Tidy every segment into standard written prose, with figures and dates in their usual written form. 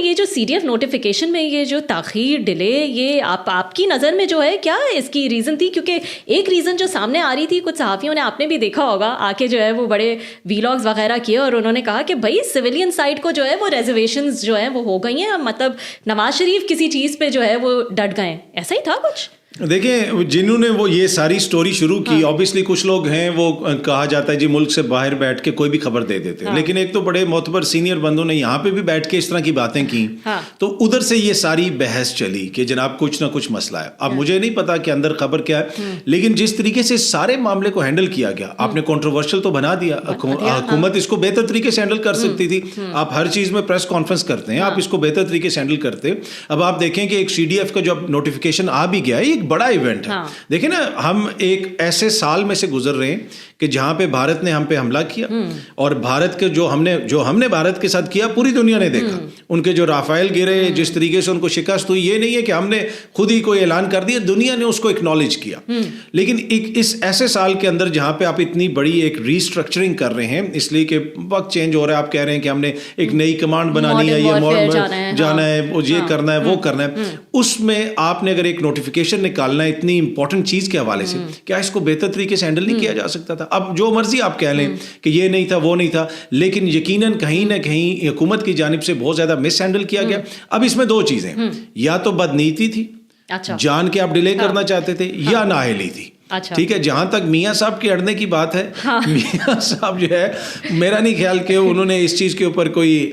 یہ جو C D F notification میں یہ جو تاخیر ڈیلے یہ آپ کی نظر میں جو ہے کیا اس کی ریزن تھی؟ کیونکہ ایک ریزن جو سامنے آ رہی تھی کچھ صحافیوں نے، آپ نے بھی دیکھا ہوگا آ کے جو ہے وہ بڑے ویلاگز وغیرہ کیے اور انہوں نے کہا کہ بھائی سویلین سائڈ کو جو ہے وہ ریزرویشنز جو ہیں وہ ہو گئی ہیں، مطلب نواز شریف کسی چیز پہ جو ہے وہ ڈٹ گئے. ایسا ہی تھا کچھ؟ دیکھیں جنہوں نے وہ یہ ساری سٹوری شروع کی، آبویسلی کچھ لوگ ہیں وہ کہا جاتا ہے جی ملک سے باہر بیٹھ کے کوئی بھی خبر دے دیتے ہیں، لیکن ایک تو بڑے معتبر سینئر بندوں نے یہاں پہ بھی بیٹھ کے اس طرح کی باتیں کی، تو ادھر سے یہ ساری بحث چلی کہ جناب کچھ نہ کچھ مسئلہ ہے. اب مجھے نہیں پتا کہ اندر خبر کیا ہے، لیکن جس طریقے سے سارے معاملے کو ہینڈل کیا گیا، آپ نے کنٹروورشل تو بنا دیا. حکومت اس کو بہتر طریقے سے ہینڈل کر سکتی تھی. آپ ہر چیز میں پریس کانفرنس کرتے ہیں، آپ اس کو بہتر طریقے سے ہینڈل کرتے. اب آپ دیکھیں کہ ایک سی ڈی ایف کا جو نوٹیفیکیشن آ بھی گیا ہے، ایک بڑا ایونٹ ہے. دیکھیں نا، ہم ایک ایسے سال میں سے گزر رہے ہیں کہ جہاں پہ بھارت نے ہم پہ حملہ کیا، اور بھارت کے جو ہم نے بھارت کے ساتھ کیا پوری دنیا نے دیکھا. ان کے جو رافیل گرے، جس طریقے سے ان کو شکست ہوئی، یہ نہیں ہے کہ ہم نے خود ہی کوئی اعلان کر دیا، دنیا نے اس کو اکنالج کیا. لیکن اس ایسے سال کے اندر جہاں پہ آپ اتنی بڑی ایک ریسٹرکچرنگ کر رہے ہیں، اس لیے کہ وقت چینج ہو رہا ہے، آپ کہہ رہے ہیں کہ ہم نے ایک نئی کمانڈ بنانی ہے، یہ جانا ہے، یہ کرنا ہے، وہ کرنا ہے. اس میں آپ نے اگر ایک نوٹیفیکیشن نکالنا ہے اتنی امپورٹنٹ چیز کے حوالے سے، کیا اس کو بہتر طریقے سے ہینڈل نہیں کیا جا سکتا تھا؟ اب جو مرضی آپ کہہ لیں کہ یہ نہیں تھا، وہ نہیں تھا، لیکن یقیناً کہیں نہ کہیں حکومت کی جانب سے بہت زیادہ مس ہینڈل کیا گیا. اب اس میں دو چیزیں، یا تو بدنیتی تھی، جان کے آپ ڈیلے کرنا چاہتے تھے، یا نااہلی تھی. ٹھیک ہے، جہاں تک میاں صاحب کے اڑنے کی بات ہے، میاں صاحب جو ہے، میرا نہیں خیال کہ انہوں نے اس چیز کے اوپر کوئی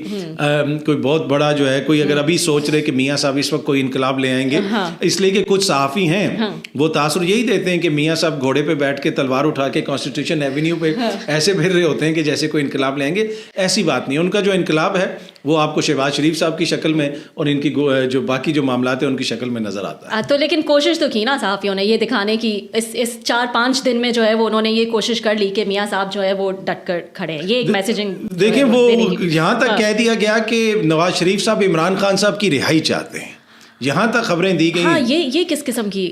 بہت بڑا جو ہے، کوئی اگر ابھی سوچ رہے کہ میاں صاحب اس وقت کوئی انقلاب لے آئیں گے، اس لیے کہ کچھ صحافی ہیں وہ تاثر یہی دیتے ہیں کہ میاں صاحب گھوڑے پہ بیٹھ کے تلوار اٹھا کے کانسٹیٹیوشن ایونیو پہ ایسے پھر رہے ہوتے ہیں کہ جیسے کوئی انقلاب لے آئیں گے. ایسی بات نہیں. ان کا جو انقلاب ہے وہ آپ کو شہباز شریف صاحب کی شکل میں اور ان کی جو باقی جو معاملات ہیں ان کی شکل میں نظر آتا ہے. تو لیکن کوشش تو کی نا صحافیوں نے یہ دکھانے کی، اس 4-5 دن میں جو ہے وہ انہوں نے یہ کوشش کر لی کہ میاں صاحب جو ہے وہ ڈٹ کر کھڑے ہیں. یہ ایک میسیجنگ دیکھیں، وہ یہاں تک کہہ دیا گیا کہ نواز شریف صاحب عمران خان صاحب کی رہائی چاہتے ہیں، یہاں تک خبریں دی گئی. ہاں، یہ کس قسم کی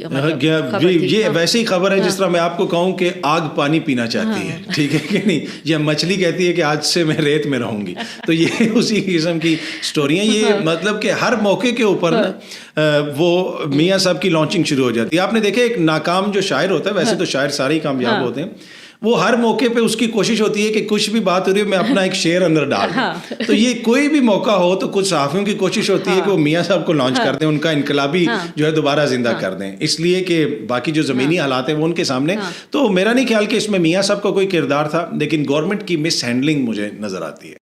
یہ ویسے ہی خبر ہے جس طرح میں آپ کو کہوں کہ آگ پانی پینا چاہتی ہے، ٹھیک ہے کہ نہیں، یا مچھلی کہتی ہے کہ آج سے میں ریت میں رہوں گی. تو یہ اسی قسم کی سٹوریاں. یہ مطلب کہ ہر موقع کے اوپر وہ میاں صاحب کی لانچنگ شروع ہو جاتی ہے. آپ نے دیکھا ایک ناکام جو شاعر ہوتا ہے، ویسے تو شاعر سارے ہی کامیاب ہوتے ہیں، وہ ہر موقع پہ اس کی کوشش ہوتی ہے کہ کچھ بھی بات ہو رہی ہے میں اپنا ایک شعر اندر ڈال دوں. تو یہ کوئی بھی موقع ہو تو کچھ صحافیوں کی کوشش ہوتی ہے کہ وہ میاں صاحب کو لانچ کر دیں، ان کا انقلابی جو ہے دوبارہ زندہ کر دیں، اس لیے کہ باقی جو زمینی حالات ہیں وہ ان کے سامنے. تو میرا نہیں خیال کہ اس میں میاں صاحب کا کوئی کردار تھا، لیکن گورنمنٹ کی مس ہینڈلنگ مجھے نظر آتی ہے.